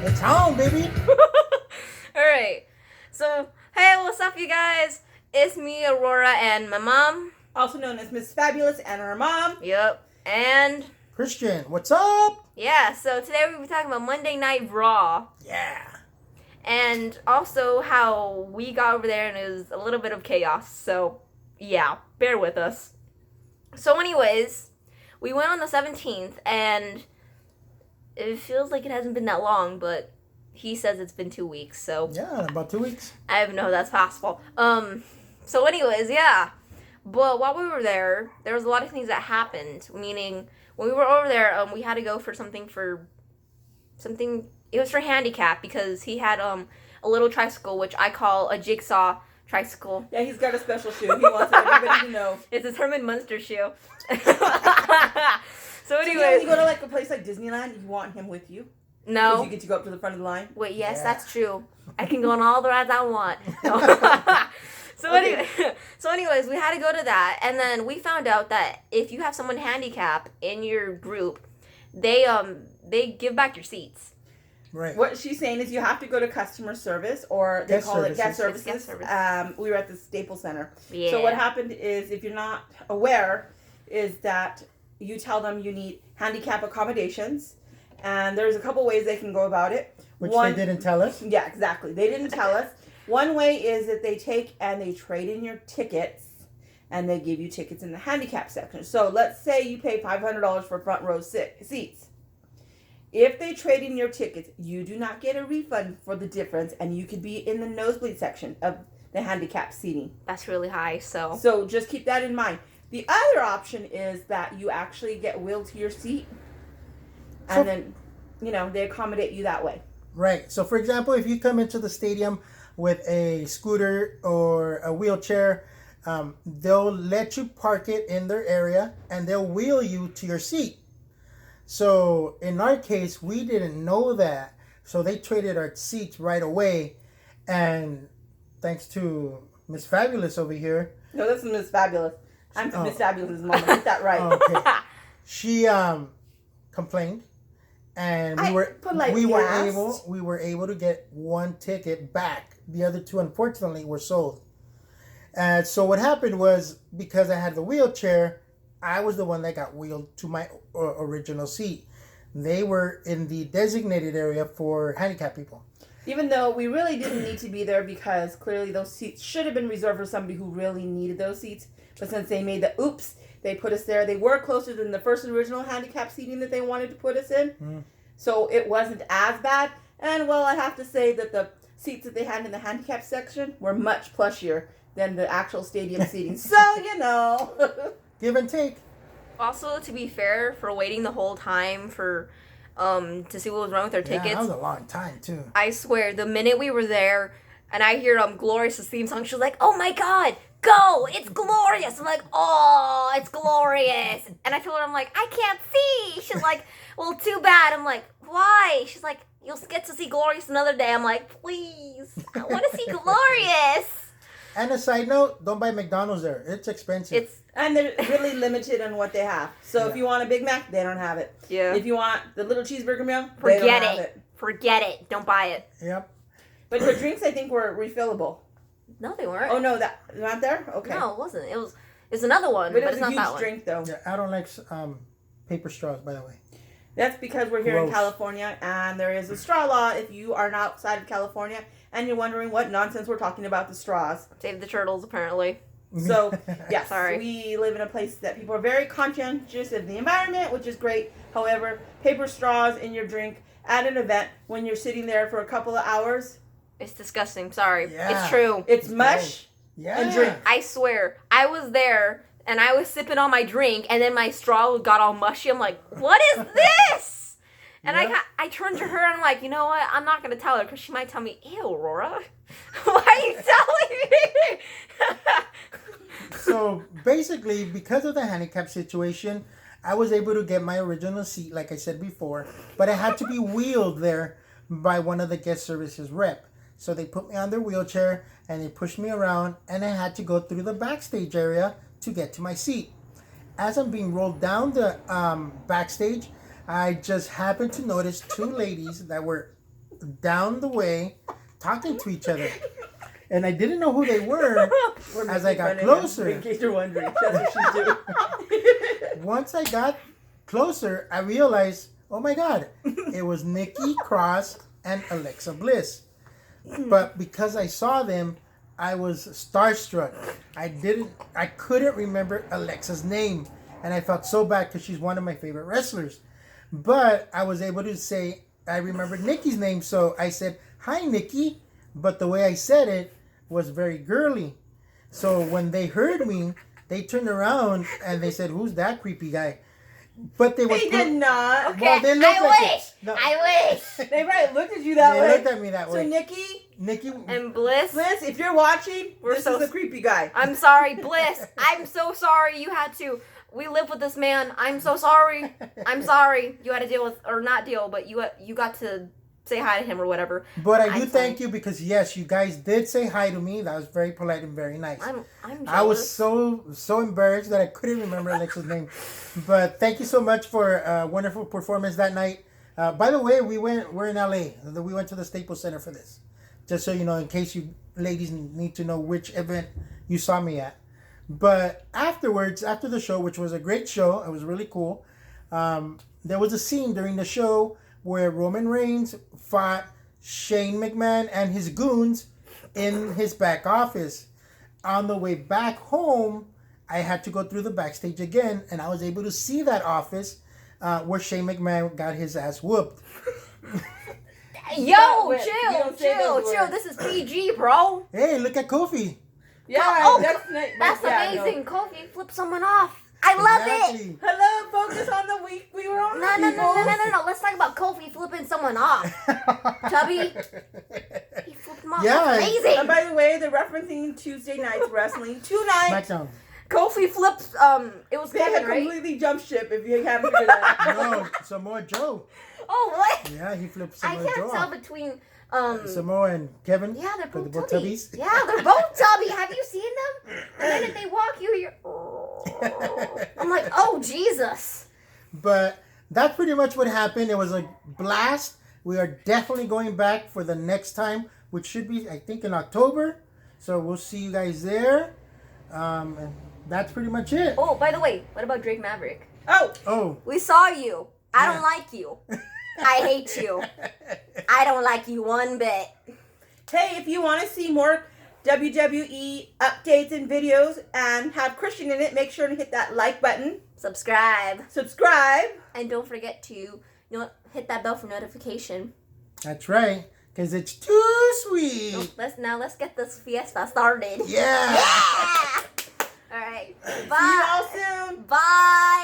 It's home, baby. Alright. So, hey, what's up, you guys? It's me, Aurora, and my mom. Also known as Miss Fabulous and her mom. Yep. And Christian, what's up? yeah, so today we'll be talking about Monday Night Raw. Yeah. And also how we got over there and it was a little bit of chaos. So, yeah, bear with us. So, anyways, we went on the 17th, and it feels like it hasn't been that long, but he says it's been 2 weeks, so Yeah, about 2 weeks. I don't know how that's possible. So anyways, yeah. But while we were there was a lot of things that happened. Meaning, when we were over there, we had to go for something. It was for handicap because he had a little tricycle, which I call a jigsaw tricycle. Yeah, he's got a special shoe. He wants everybody to know. It's a Herman Munster shoe. So So anyways, when you go to like a place like Disneyland, you want him with you. no. Because you get to go up to the front of the line. Wait, yes, Yeah. that's true. I can go on all the rides I want. No. So anyways, we had to go to that, and then we found out that if you have someone handicapped in your group, they give back your seats. Right. What she's saying is you have to go to customer service, or they Guest call it guest services. services. It's guest service. We were at the Staples Center. Yeah. So what happened is, if you're not aware, is that you tell them you need handicap accommodations, and there's a couple ways they can go about it. Which they didn't tell us. Yeah, exactly. They didn't tell us. One way is that they take and they trade in your tickets, and they give you tickets in the handicap section. So let's say you pay $500 for front row seats. If they trade in your tickets, you do not get a refund for the difference, and you could be in the nosebleed section of the handicap seating. That's really high, so So just keep that in mind. The other option is that you actually get wheeled to your seat, and then, they accommodate you that way. Right. So, for example, if you come into the stadium with a scooter or a wheelchair, they'll let you park it in their area and they'll wheel you to your seat. So, in our case, we didn't know that. So, they traded our seats right away. And thanks to Miss Fabulous over here. No, this is Miss Fabulous. I'm Miss Fabulous' mom. Get that right. Okay. She complained. And we were able to get one ticket back. The other two, unfortunately, were sold. And so what happened was, because I had the wheelchair, I was the one that got wheeled to my original seat. They were in the designated area for handicapped people. Even though we really didn't need to be there, because clearly those seats should have been reserved for somebody who really needed those seats. But since they made the oops, they put us there. They were closer than the first original handicap seating that they wanted to put us in. Mm. So it wasn't as bad. And, well, I have to say that the seats that they had in the handicap section were much plushier than the actual stadium seating. So, Give and take. also, to be fair, for waiting the whole time for to see what was wrong with our tickets. Yeah, that was a long time, too. I swear, the minute we were there and I hear Glorious's theme song, she was like, "Oh my God, go! It's glorious!" I'm like, "Oh, it's glorious!" And I told her, I'm like, "I can't see." She's like, "Well, too bad." I'm like, "Why?" She's like, "You'll get to see Glorious another day." I'm like, "Please, I want to see Glorious." And a side note, don't buy McDonald's there. It's expensive. And they're really limited on what they have. So if you want a Big Mac, they don't have it. Yeah. If you want the little cheeseburger meal, they don't have it. Forget it. Don't buy it. Yep. But the drinks, I think, were refillable. No, they weren't. Oh, no, that not there? Okay. No, it wasn't. It's another one, but it it's was not a that huge one. drink, though. Yeah, I don't like paper straws, by the way. That's because we're here Gross. in California, and there is a straw law if you are not outside of California, and you're wondering what nonsense we're talking about the straws. Save the turtles, apparently. So, yes, Sorry. we live in a place that people are very conscientious of the environment, which is great. However, paper straws in your drink at an event when you're sitting there for a couple of hours, It's disgusting. Sorry. Yeah. It's true. it's mush Yeah. and drink. I swear. I was there, and I was sipping on my drink, and then my straw got all mushy. I'm like, what is this? And Yep. I turned to her, and I'm like, you know what? I'm not going to tell her, because she might tell me, ew, Aurora. Why are you telling me? So basically, because of the handicap situation, I was able to get my original seat, like I said before, but I had to be wheeled there by one of the guest services rep. So they put me on their wheelchair and they pushed me around, and I had to go through the backstage area to get to my seat. As I'm being rolled down the backstage, I just happened to notice two ladies that were down the way talking to each other. And I didn't know who they were as I got closer. In case you're wondering, that's what she do. Once I got closer, I realized, oh my God, it was Nikki Cross and Alexa Bliss. But because I saw them, I was starstruck. I couldn't remember Alexa's name, and I felt so bad because she's one of my favorite wrestlers. But I was able to say I remembered Nikki's name, so I said, "Hi, Nikki," but the way I said it was very girly. So when they heard me, they turned around and they said, "Who's that creepy guy?" But they were. They did not. Okay, well, they looked I wish. They probably looked at you that way. They looked at me that way. So Nikki and Bliss, if you're watching, this is the creepy guy. I'm sorry, Bliss. I'm so sorry you had to. We live with this man. I'm so sorry. I'm sorry you had to deal with, or not deal, but you got to say hi to him or whatever. But I do thank you because yes, you guys did say hi to me. That was very polite and very nice. I'm jealous. I was so embarrassed that I couldn't remember Alexa's name. But thank you so much for a wonderful performance that night. By the way, we're in LA. We went to the Staples Center for this. Just so you know, in case you ladies need to know which event you saw me at. But afterwards, after the show, which was a great show, it was really cool. There was a scene during the show where Roman Reigns fought Shane McMahon and his goons in his back office. On the way back home, I had to go through the backstage again, and I was able to see that office where Shane McMahon got his ass whooped. Yo, chill. This is PG, bro. Hey, look at Kofi. Yeah, that's amazing. No. Kofi flipped someone off. I love it. Hello, focus on the week we were on. No. Let's talk about Kofi flipping someone off. Tubby, he flipped him off. Yeah. That's amazing. And by the way, they're referencing Tuesday night's wrestling. Tonight, SmackDown. Kofi flipped. It was they Kevin, had right? completely jumped ship. If you haven't figured that out. No, Samoa Joe. Oh, what? Yeah, he flipped I Samoa Joe. can't tell between Samoa and Kevin. Yeah, they're both tubbies. Yeah, they're both tubby. Have you seen them? And then if they walk you're I'm like, oh Jesus. But that's pretty much what happened. It was a blast. We are definitely going back for the next time, which should be, I think, in October. So we'll see you guys there. And that's pretty much it. Oh, by the way, what about Drake Maverick? Oh. We saw you. I don't like you. I hate you. I don't like you one bit. Hey, if you want to see more WWE updates and videos and have Christian in it, make sure to hit that like button. Subscribe. And don't forget to hit that bell for notification. That's right. Because it's too sweet. Let's get this fiesta started. Yeah. All right. Bye. See you all soon. Bye.